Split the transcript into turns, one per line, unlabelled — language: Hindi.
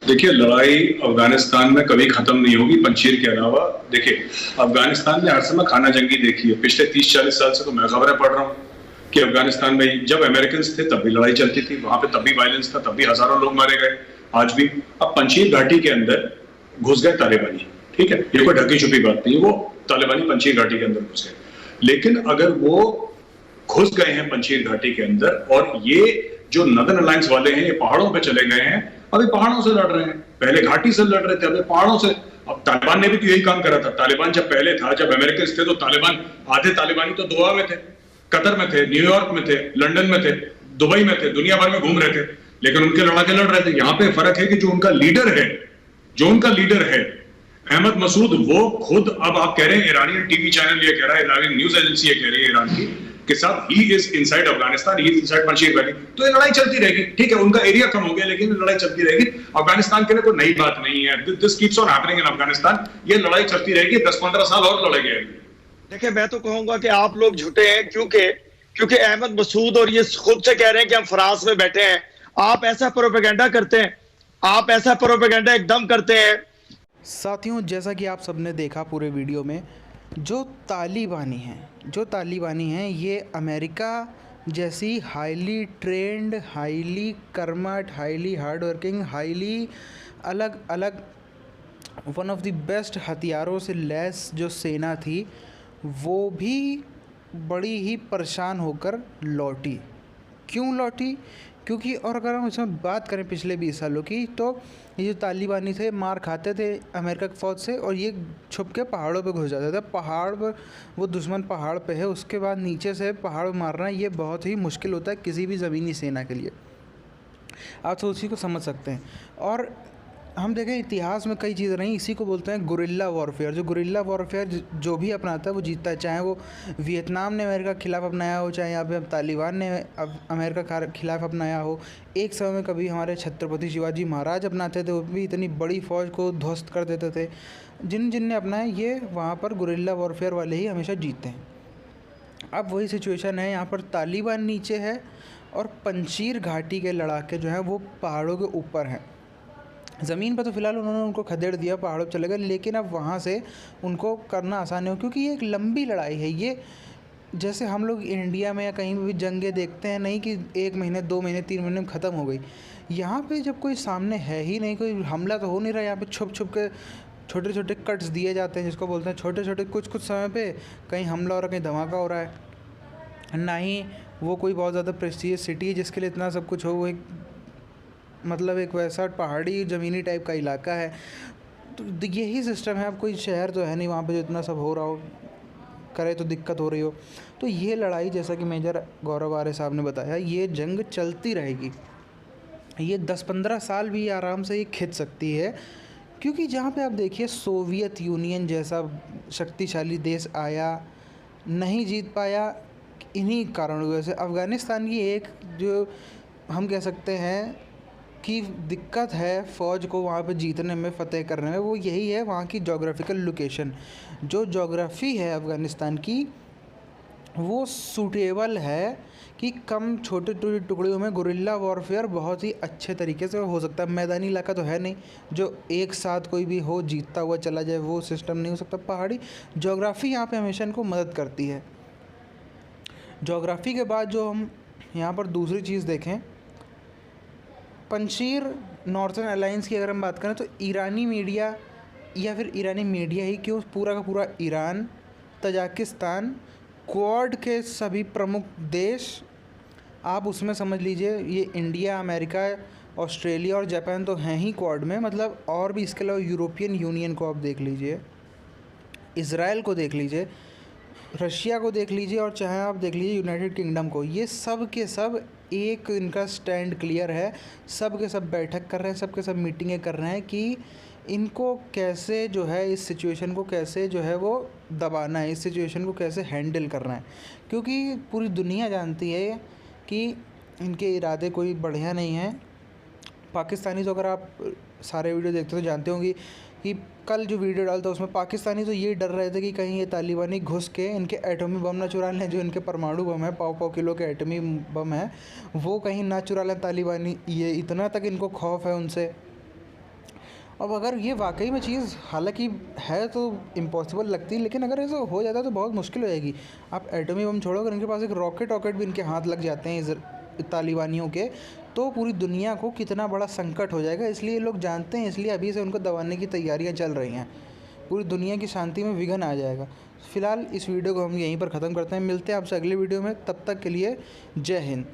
देखिए, लड़ाई अफगानिस्तान में कभी खत्म नहीं होगी पंजशीर के अलावा। देखिए, अफगानिस्तान ने हर समय खाना जंगी देखी है। पिछले 30-40 साल से तो मैं खबरें पढ़ रहा हूँ कि अफगानिस्तान में जब अमेरिकन थे तब भी लड़ाई चलती थी, वहां पे तब भी वायलेंस था, तब भी हजारों लोग मारे गए, आज भी। अब पंजशीर घाटी के अंदर घुस गए तालिबानी, ठीक है, ये कोई ढकी छुपी बात नहीं है, वो तालिबानी पंजशीर घाटी के अंदर घुस गए। लेकिन अगर वो घुस गए हैं पंजशीर घाटी के अंदर, और ये जो नदन अलायंस वाले हैं ये पहाड़ों पे चले गए हैं, अभी पहाड़ों से लड़ रहे हैं, पहले घाटी से लड़ रहे थे, अभी पहाड़ों से। अब तालिबान ने भी तो यही काम करा था। तालिबान जब पहले था, जब अमेरिकन थे, तो तालिबान आधे तालिबानी तो दोहा में थे, कतर में थे, न्यूयॉर्क में थे, लंदन में थे, दुबई में थे, दुनिया भर में घूम रहे थे, लेकिन उनके लड़ाके लड़ रहे थे। यहाँ पे फर्क है कि जो उनका लीडर है अहमद मसूद, वो खुद, अब आप कह रहे हैं ईरानियन टीवी चैनल ये कह रहा है, ईरानियन न्यूज एजेंसी ये कह रही है ईरान की, कि साहब he is inside Afghanistan, he is inside Panjshir valley. तो ये लड़ाई चलती रहेगी, ठीक है, उनका एरिया कम हो गया, लेकिन ये लड़ाई चलती रहेगी। अफगानिस्तान के लिए कोई नई बात नहीं है। This keeps on happening in Afghanistan. ये लड़ाई चलती रहेगी, 10-15 साल और लड़ेंगे।
देखिए, मैं तो कहूंगा कि आप लोग झूठे हैं, क्योंकि क्योंकि अहमद मसूद और ये खुद से कह रहे हैं कि हम फ्रांस में बैठे हैं। आप ऐसा प्रोपेगेंडा करते हैं, आप ऐसा प्रोपेगेंडा एकदम करते हैं।
साथियों, जैसा कि आप सबने देखा पूरे वीडियो में, जो तालिबानी हैं ये अमेरिका जैसी हाईली ट्रेंड, हाईली कर्मठ, हाईली हार्ड वर्किंग, हाईली अलग अलग वन ऑफ द बेस्ट हथियारों से लैस जो सेना थी, वो भी बड़ी ही परेशान होकर लौटी। क्यों लौटी? क्योंकि, और अगर हम इसमें बात करें पिछले 20 सालों की, तो ये जो तालिबानी थे मार खाते थे अमेरिका की फ़ौज से, और ये छुप के पहाड़ों पे घुस जाते थे। पहाड़ पर वो दुश्मन पहाड़ पे है, उसके बाद नीचे से पहाड़ मारना ये बहुत ही मुश्किल होता है किसी भी ज़मीनी सेना के लिए। आप तो उसी को समझ सकते हैं। और हम देखें इतिहास में कई चीज़ें रही, इसी को बोलते हैं गुरिल्ला वॉरफेयर। जो गुरिल्ला वॉरफेयर जो भी अपनाता है वो जीतता है, चाहे वो वियतनाम ने अमेरिका के खिलाफ़ अपनाया हो, चाहे यहाँ पे तालिबान ने अब अमेरिका के खिलाफ़ अपनाया हो। एक समय में कभी हमारे छत्रपति शिवाजी महाराज अपनाते थे, वो भी इतनी बड़ी फ़ौज को ध्वस्त कर देते थे। जिन ने अपनाया, ये वहाँ पर गुरिल्ला वॉरफेयर वाले ही हमेशा जीतते हैं। अब वही सिचुएशन है, यहाँ पर तालिबान नीचे है और पंजशीर घाटी के लड़ाके जो हैं वो पहाड़ों के ऊपर हैं। ज़मीन पर तो फ़िलहाल उन्होंने उनको खदेड़ दिया, पहाड़ों पर चले गए, लेकिन अब वहाँ से उनको करना आसान नहीं हो, क्योंकि ये एक लंबी लड़ाई है। ये जैसे हम लोग इंडिया में या कहीं भी जंगें देखते हैं, नहीं कि 1 महीने, 2 महीने, 3 महीने में ख़त्म हो गई। यहाँ पे जब कोई सामने है ही नहीं, कोई हमला तो हो नहीं रहा, यहाँ पे छुप छुप के छोटे छोटे कट्स दिए जाते हैं, जिसको बोलते हैं छोटे छोटे। कुछ कुछ समय पे कहीं हमला हो रहा है, कहीं धमाका हो रहा है। ना ही वो कोई बहुत ज़्यादा प्रेस्टिजियस सिटी है जिसके लिए इतना सब कुछ हो। वो एक मतलब एक वैसा पहाड़ी ज़मीनी टाइप का इलाका है। तो यही सिस्टम है। अब कोई शहर तो है नहीं वहाँ पे जो इतना सब हो रहा हो, करे तो दिक्कत हो रही हो। तो ये लड़ाई, जैसा कि मेजर गौरव आर्य साहब ने बताया, ये जंग चलती रहेगी। ये 10-15 साल भी आराम से ये खिंच सकती है, क्योंकि जहाँ पे आप देखिए सोवियत यूनियन जैसा शक्तिशाली देश आया, नहीं जीत पाया इन्हीं कारणों की वजह से। अफ़गानिस्तान की एक जो हम कह सकते हैं कि दिक्कत है फ़ौज को वहाँ पे जीतने में, फ़तेह करने में, वो यही है वहाँ की जोग्राफ़िकल लोकेशन। जो जोग्राफ़ी है अफ़गानिस्तान की, वो सूटेबल है कि कम छोटे छोटे टुकड़ियों में गुरिल्ला वॉरफेयर बहुत ही अच्छे तरीके से हो सकता है। मैदानी इलाका तो है नहीं जो एक साथ कोई भी हो जीतता हुआ चला जाए, वो सिस्टम नहीं हो सकता। पहाड़ी जोग्राफ़ी यहाँ पे हमेशा इनको मदद करती है। जोग्राफ़ी के बाद जो हम यहाँ पर दूसरी चीज़ देखें, पंजशीर नॉर्थर्न अलायंस की अगर हम बात करें, तो ईरानी मीडिया, या फिर ईरानी मीडिया ही क्यों, पूरा का पूरा ईरान, तजाकिस्तान, क्वाड के सभी प्रमुख देश, आप उसमें समझ लीजिए ये इंडिया, अमेरिका, ऑस्ट्रेलिया और जापान तो हैं ही क्वाड में, मतलब और भी इसके अलावा यूरोपियन यूनियन को आप देख लीजिए, इसराइल को देख लीजिए, रशिया को देख लीजिए, और चाहे आप देख लीजिए यूनाइटेड किंगडम को। ये सब के सब एक इनका स्टैंड क्लियर है, सब के सब बैठक कर रहे हैं, सब के सब मीटिंगें कर रहे हैं कि इनको कैसे जो है, इस सिचुएशन को कैसे जो है वो दबाना है, इस सिचुएशन को कैसे हैंडल करना है। क्योंकि पूरी दुनिया जानती है कि इनके इरादे कोई बढ़िया नहीं हैं। पाकिस्तानी तो, अगर आप सारे वीडियो देखते तो जानते होंगे कि कल जो वीडियो डालता उसमें पाकिस्तानी तो ये डर रहे थे कि कहीं ये तालिबानी घुस के इनके एटमी बम ना चुरा लें, जो इनके परमाणु बम है, 100 किलो के एटमी बम है, वो कहीं ना चुरा लें तालिबानी। ये इतना तक इनको खौफ है उनसे। अब अगर ये वाकई में चीज़ हालांकि है तो इम्पॉसिबल लगती है, लेकिन अगर ऐसा हो जाता है तो बहुत मुश्किल हो जाएगी। आप एटमी बम छोड़ो, अगर इनके पास एक रॉकेट भी इनके हाथ लग जाते हैं तालिबानियों के, तो पूरी दुनिया को कितना बड़ा संकट हो जाएगा। इसलिए लोग जानते हैं, इसलिए अभी से उनको दबाने की तैयारियां चल रही हैं। पूरी दुनिया की शांति में विघ्न आ जाएगा। फ़िलहाल इस वीडियो को हम यहीं पर ख़त्म करते हैं। मिलते हैं आपसे अगले वीडियो में, तब तक के लिए जय हिंद।